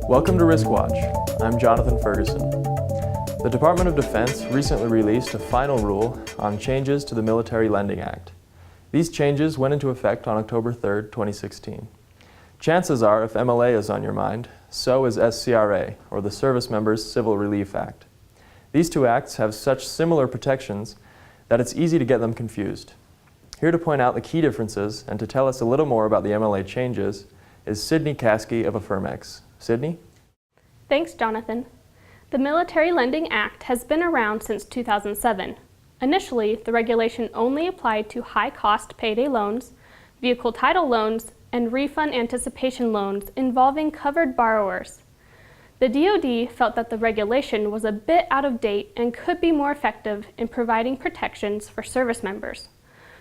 Welcome to Risk Watch. I'm Jonathan Ferguson. The Department of Defense recently released a final rule on changes to the Military Lending Act. These changes went into effect on October 3, 2016. Chances are, if MLA is on your mind, so is SCRA, or the Service Members Civil Relief Act. These two acts have such similar protections that it's easy to get them confused. Here to point out the key differences and to tell us a little more about the MLA changes is Sydney Caskey of Affirmex. Sydney? Thanks, Jonathan. The Military Lending Act has been around since 2007. Initially, the regulation only applied to high-cost payday loans, vehicle title loans, and refund anticipation loans involving covered borrowers. The DoD felt that the regulation was a bit out of date and could be more effective in providing protections for service members.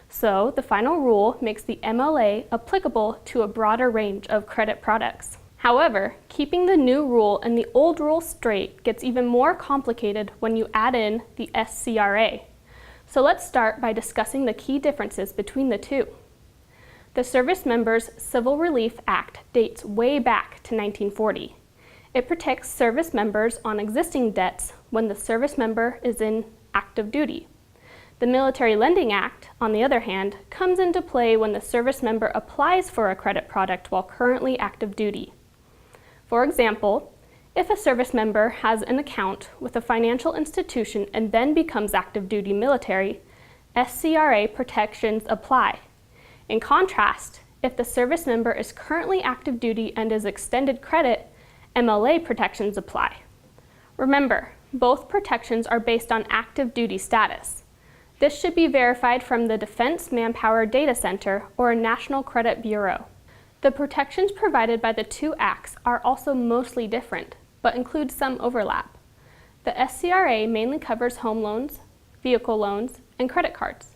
So, the final rule makes the MLA applicable to a broader range of credit products. However, keeping the new rule and the old rule straight gets even more complicated when you add in the SCRA. So let's start by discussing the key differences between the two. The Service Members Civil Relief Act dates way back to 1940. It protects service members on existing debts when the service member is in active duty. The Military Lending Act, on the other hand, comes into play when the service member applies for a credit product while currently active duty. For example, if a service member has an account with a financial institution and then becomes active duty military, SCRA protections apply. In contrast, if the service member is currently active duty and is extended credit, MLA protections apply. Remember, both protections are based on active duty status. This should be verified from the Defense Manpower Data Center or a National Credit Bureau. The protections provided by the two acts are also mostly different, but include some overlap. The SCRA mainly covers home loans, vehicle loans, and credit cards.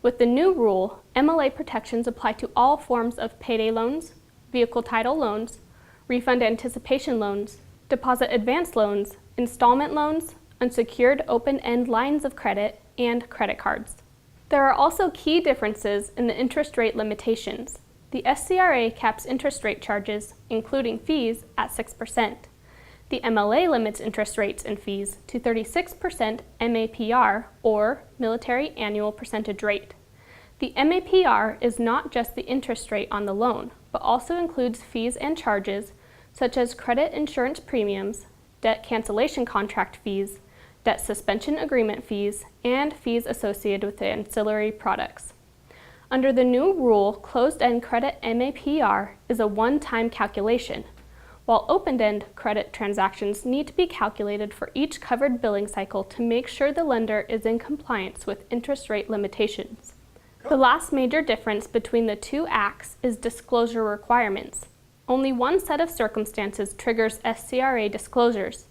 With the new rule, MLA protections apply to all forms of payday loans, vehicle title loans, refund anticipation loans, deposit advance loans, installment loans, unsecured open-end lines of credit, and credit cards. There are also key differences in the interest rate limitations. The SCRA caps interest rate charges, including fees, at 6%. The MLA limits interest rates and fees to 36% MAPR, or Military Annual Percentage Rate. The MAPR is not just the interest rate on the loan, but also includes fees and charges such as credit insurance premiums, debt cancellation contract fees, debt suspension agreement fees, and fees associated with ancillary products. Under the new rule, closed-end credit MAPR is a one-time calculation, while open-end credit transactions need to be calculated for each covered billing cycle to make sure the lender is in compliance with interest rate limitations. The last major difference between the two acts is disclosure requirements. Only one set of circumstances triggers SCRA disclosures.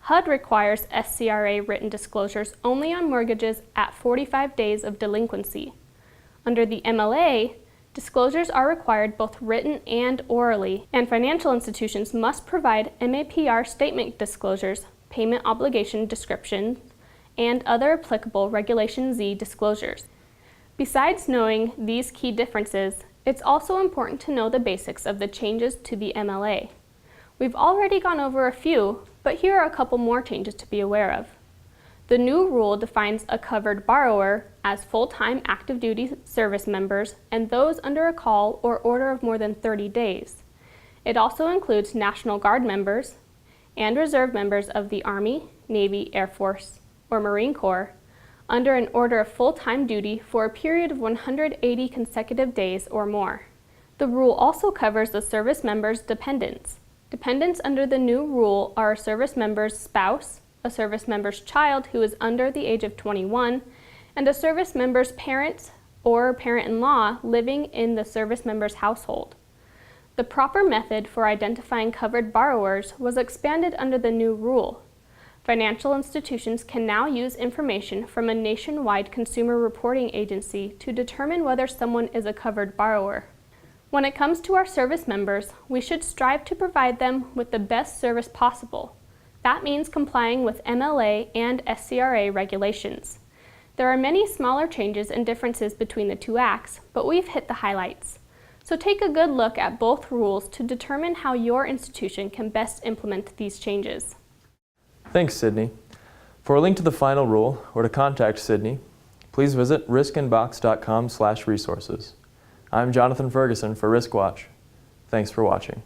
HUD requires SCRA written disclosures only on mortgages at 45 days of delinquency. Under the MLA, disclosures are required both written and orally, and financial institutions must provide MAPR statement disclosures, payment obligation descriptions, and other applicable Regulation Z disclosures. Besides knowing these key differences, it's also important to know the basics of the changes to the MLA. We've already gone over a few, but here are a couple more changes to be aware of. The new rule defines a covered borrower as full-time active duty service members and those under a call or order of more than 30 days. It also includes National Guard members and reserve members of the Army, Navy, Air Force, or Marine Corps under an order of full-time duty for a period of 180 consecutive days or more. The rule also covers the service member's dependents. Dependents under the new rule are a service member's spouse, a service member's child who is under the age of 21, and a service member's parents or parent-in-law living in the service member's household. The proper method for identifying covered borrowers was expanded under the new rule. Financial institutions can now use information from a nationwide consumer reporting agency to determine whether someone is a covered borrower. When it comes to our service members, we should strive to provide them with the best service possible. That means complying with MLA and SCRA regulations. There are many smaller changes and differences between the two acts, but we've hit the highlights. So take a good look at both rules to determine how your institution can best implement these changes. Thanks, Sydney. For a link to the final rule or to contact Sydney, please visit riskinbox.com/resources. I'm Jonathan Ferguson for RiskWatch. Thanks for watching.